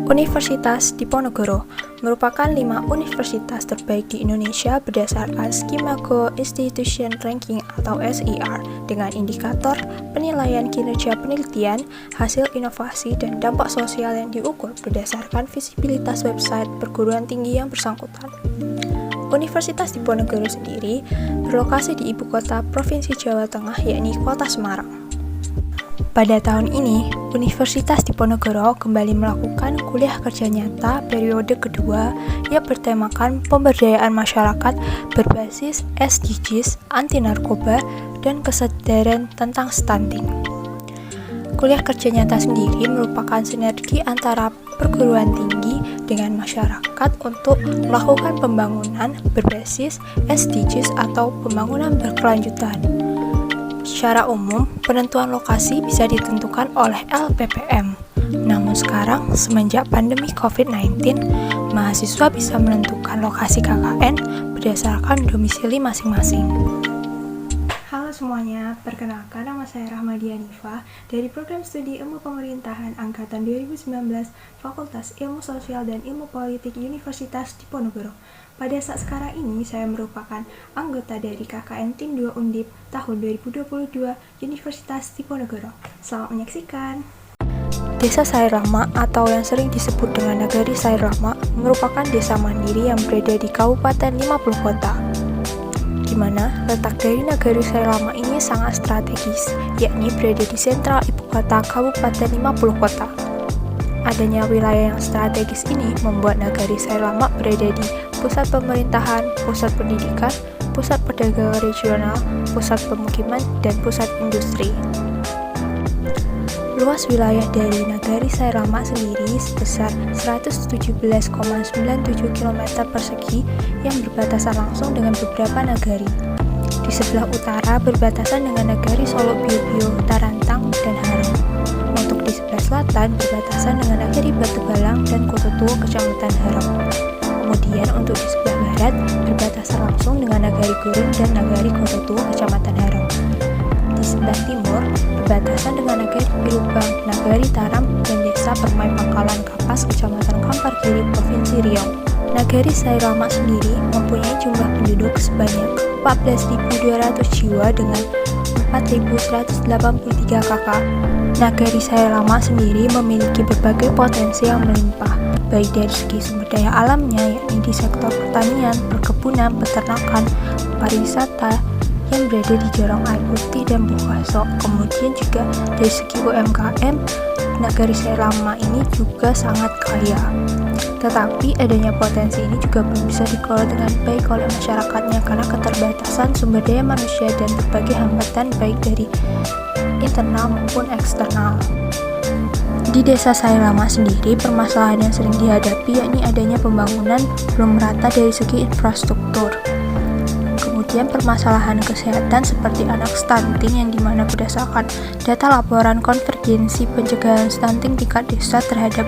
Universitas Diponegoro merupakan 5 universitas terbaik di Indonesia berdasarkan Skimago Institution Ranking atau SIR dengan indikator penilaian kinerja penelitian, hasil inovasi, dan dampak sosial yang diukur berdasarkan visibilitas website perguruan tinggi yang bersangkutan. Universitas Diponegoro sendiri berlokasi di ibu kota Provinsi Jawa Tengah yakni Kota Semarang. Pada tahun ini, Universitas Diponegoro kembali melakukan kuliah kerja nyata periode kedua yang bertemakan pemberdayaan masyarakat berbasis SDGs, anti narkoba, dan kesadaran tentang stunting. Kuliah kerja nyata sendiri merupakan sinergi antara perguruan tinggi dengan masyarakat untuk melakukan pembangunan berbasis SDGs atau pembangunan berkelanjutan. Secara umum, penentuan lokasi bisa ditentukan oleh LPPM. Namun sekarang, semenjak pandemi COVID-19, mahasiswa bisa menentukan lokasi KKN berdasarkan domisili masing-masing. Halo semuanya, perkenalkan nama saya Rahmadia Nifa dari Program Studi Ilmu Pemerintahan Angkatan 2019 Fakultas Ilmu Sosial dan Ilmu Politik Universitas Diponegoro. Pada saat sekarang ini, saya merupakan anggota dari KKN Tim 2 Undip tahun 2022 Universitas Diponegoro. Selamat menyaksikan. Desa Sairlama atau yang sering disebut dengan Nagari Sairlama merupakan desa mandiri yang berada di Kabupaten 50 Kota, di mana letak dari Nagari Sairlama ini sangat strategis, yakni berada di sentral ibu kota Kabupaten 50 Kota. Adanya wilayah yang strategis ini membuat Nagari Sairlama berada di pusat pemerintahan, pusat pendidikan, pusat perdagangan regional, pusat pemukiman, dan pusat industri. Luas wilayah dari Nagari Sairlama sendiri sebesar 117,97 km persegi yang berbatasan langsung dengan beberapa nagari. Di sebelah utara berbatasan dengan Nagari Solo Bio-Bio, Tarantang, dan Harem. Untuk di sebelah selatan berbatasan dengan Nagari Batugalang dan Kototuo, Kecamatan Harem. Kemudian untuk di sebelah barat berbatasan langsung dengan Nagari Gurun dan Nagari Kototuo, Kecamatan Harem. Di sebelah timur berbatasan dengan Nagari Pilubang, Nagari Taram, dan Desa Permai Pangkalan Kapas, Kecamatan Kampar Kiri, Provinsi Riau. Nagari Sairlama sendiri mempunyai jumlah penduduk sebanyak 14.200 jiwa dengan 4.183 KK. Nagari Sairlama sendiri memiliki berbagai potensi yang melimpah, baik dari segi sumber daya alamnya, yakni di sektor pertanian, perkebunan, peternakan, pariwisata, yang berada di Jorong Air Putih dan Bokaso. Kemudian juga dari segi UMKM, Nagari Sairlama ini juga sangat kaya. Tetapi adanya potensi ini juga belum bisa dikelola dengan baik oleh masyarakatnya karena keterbatasan sumber daya manusia dan berbagai hambatan baik dari internal maupun eksternal. Di Desa Sairlama sendiri, permasalahan yang sering dihadapi yakni adanya pembangunan belum merata dari segi infrastruktur. Kemudian permasalahan kesehatan seperti anak stunting yang dimana berdasarkan data laporan konvergensi pencegahan stunting tingkat desa terhadap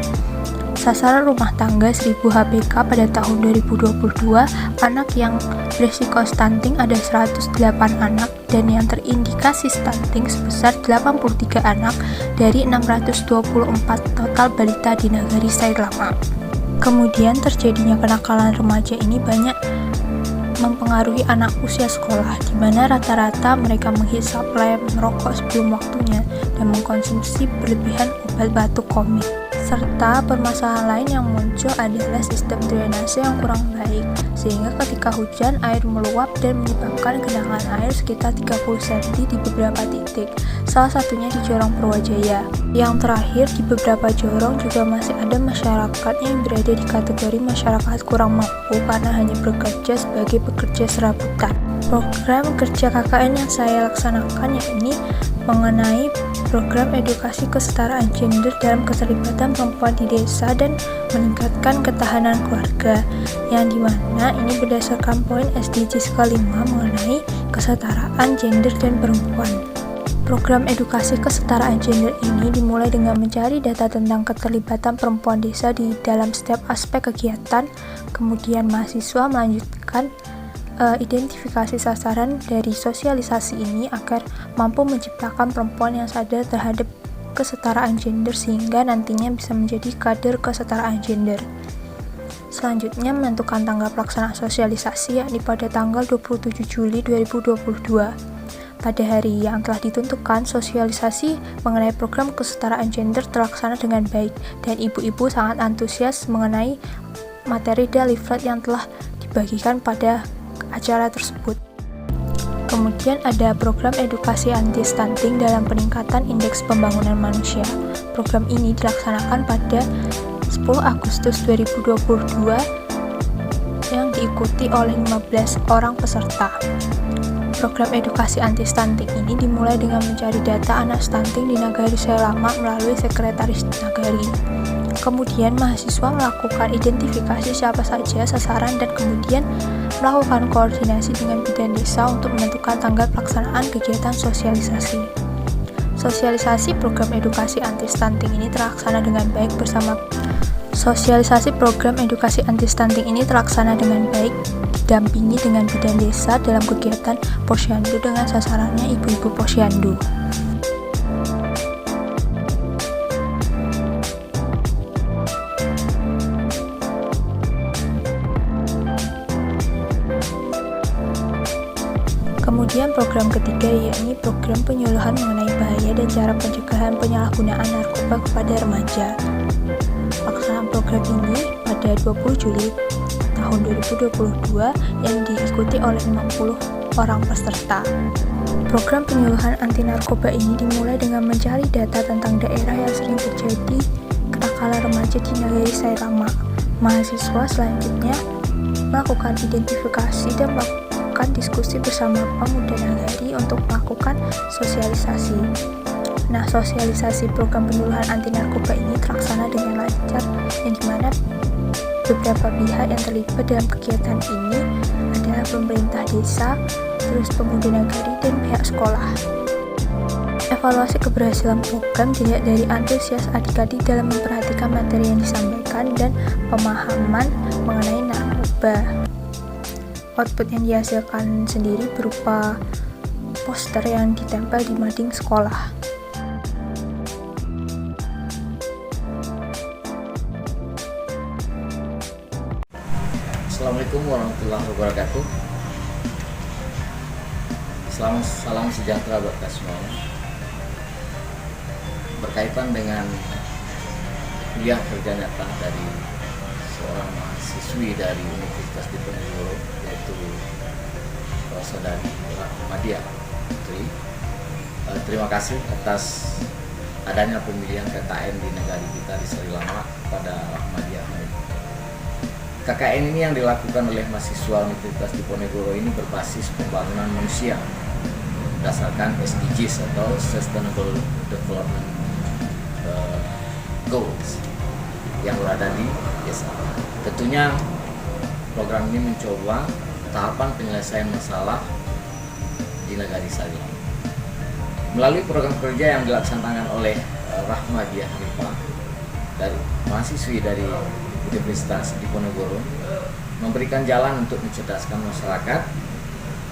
sasaran rumah tangga 1000 HPK pada tahun 2022, anak yang berisiko stunting ada 108 anak dan yang terindikasi stunting sebesar 83 anak dari 624 total balita di Nagari Sairlama. Kemudian terjadinya kenakalan remaja ini banyak mempengaruhi anak usia sekolah, di mana rata-rata mereka menghisap lem, merokok sebelum waktunya, dan mengkonsumsi berlebihan obat batuk komik. Serta permasalahan lain yang muncul adalah sistem drainase yang kurang baik, sehingga ketika hujan air meluap dan menyebabkan genangan air sekitar 30 cm di beberapa titik, salah satunya di Jorong Purwajaya. Yang terakhir, di beberapa jorong juga masih ada masyarakat yang berada di kategori masyarakat kurang mampu karena hanya bekerja sebagai pekerja serabutan. Program kerja KKN yang saya laksanakan yakni mengenai program edukasi kesetaraan gender dalam keterlibatan perempuan di desa dan meningkatkan ketahanan keluarga, yang dimana ini berdasarkan poin SDGs kelima mengenai kesetaraan gender dan perempuan. Program edukasi kesetaraan gender ini dimulai dengan mencari data tentang keterlibatan perempuan desa di dalam setiap aspek kegiatan, kemudian mahasiswa melanjutkan identifikasi sasaran dari sosialisasi ini agar mampu menciptakan perempuan yang sadar terhadap kesetaraan gender sehingga nantinya bisa menjadi kader kesetaraan gender. Selanjutnya menentukan tanggal pelaksanaan sosialisasi yakni pada tanggal 27 Juli 2022. Pada hari yang telah ditentukan, sosialisasi mengenai program kesetaraan gender terlaksana dengan baik dan ibu-ibu sangat antusias mengenai materi dan leaflet yang telah dibagikan pada acara tersebut. Kemudian ada program edukasi anti-stunting dalam peningkatan indeks pembangunan manusia. Program ini dilaksanakan pada 10 Agustus 2022 yang diikuti oleh 15 orang peserta. Program edukasi anti-stunting ini dimulai dengan mencari data anak stunting di Nagari Selama melalui Sekretaris Nagari. Kemudian mahasiswa melakukan identifikasi siapa saja sasaran dan kemudian melakukan koordinasi dengan bidan desa untuk menentukan tanggal pelaksanaan kegiatan sosialisasi. Sosialisasi program edukasi anti-stunting ini terlaksana dengan baik didampingi dengan bidan desa dalam kegiatan posyandu dengan sasarannya ibu-ibu posyandu. Kemudian program ketiga yakni program penyuluhan mengenai bahaya dan cara pencegahan penyalahgunaan narkoba kepada remaja. Pelaksanaan program ini pada 20 Juli tahun 2022 yang diikuti oleh 60 orang peserta. Program penyuluhan anti narkoba ini dimulai dengan mencari data tentang daerah yang sering terjadi kenakalan remaja di Nagari Sairama. Mahasiswa selanjutnya melakukan identifikasi dan melakukan diskusi bersama pemuda Nagari untuk melakukan sosialisasi. Nah, sosialisasi program penyuluhan anti narkoba ini terlaksana dengan lancar, yang dimana beberapa pihak yang terlibat dalam kegiatan ini adalah pemerintah desa, terus pemuda Nagari, dan pihak sekolah. Evaluasi keberhasilan program dilihat dari antusias adik-adik dalam memperhatikan materi yang disampaikan dan pemahaman mengenai narkoba. Output yang dihasilkan sendiri berupa poster yang ditempel di mading sekolah. Assalamualaikum warahmatullahi wabarakatuh. Salam sejahtera buat kita semuanya. Berkaitan dengan kuliah kerja nyata dari seorang mahasiswi dari Universitas Diponegoro, yaitu Saudari Rahmadiah Putri. Terima kasih atas adanya pemilihan KKN di negara kita di Seri Lama pada Rahmadiah. KKN ini yang dilakukan oleh mahasiswa Universitas Diponegoro ini berbasis pembangunan manusia berdasarkan SDGs atau Sustainable Development Goals yang berada di desa. Tentunya program ini mencoba tahapan penyelesaian masalah di Nagari Sailama. Melalui program kerja yang dilaksanakan oleh Rahmadiah Hanifah dari mahasiswi dari Universitas Diponegoro memberikan jalan untuk mencerdaskan masyarakat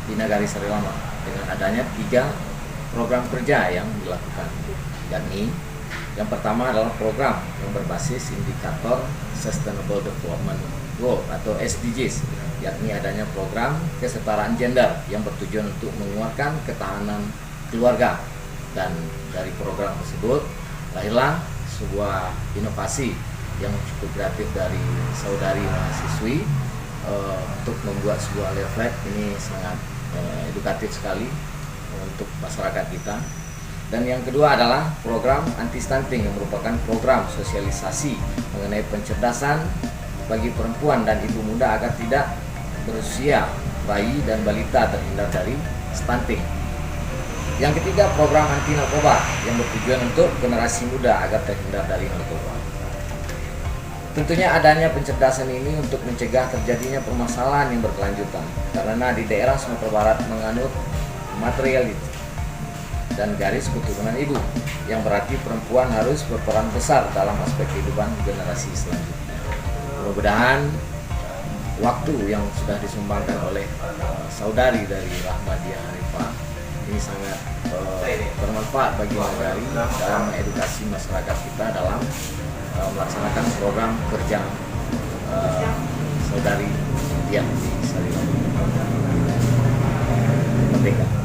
di Nagari Sailama dengan adanya 3 program kerja yang dilakukan, yakni yang pertama adalah program yang berbasis indikator Sustainable Development Goal atau SDGs, yakni adanya program kesetaraan gender yang bertujuan untuk menguatkan ketahanan keluarga, dan dari program tersebut lahirlah sebuah inovasi yang cukup kreatif dari saudari mahasiswi untuk membuat sebuah leaflet. Ini sangat edukatif sekali untuk masyarakat kita. Dan yang kedua adalah program anti-stunting yang merupakan program sosialisasi mengenai pencerdasan bagi perempuan dan ibu muda agar tidak berusia bayi dan balita terhindar dari stunting. Yang ketiga, program anti narkoba yang bertujuan untuk generasi muda agar terhindar dari narkoba. Tentunya adanya pencerdasan ini untuk mencegah terjadinya permasalahan yang berkelanjutan, karena di daerah Sumatera Barat menganut materiality dan garis keturunan ibu, yang berarti perempuan harus berperan besar dalam aspek kehidupan generasi selanjutnya. Mudah-mudahan waktu yang sudah disumbangkan oleh saudari dari Rahmadiah Hanifah ini sangat bermanfaat bagi Nagari dalam mengedukasi masyarakat kita dalam melaksanakan program kerja saudari Dian di Sarilam Merdeka.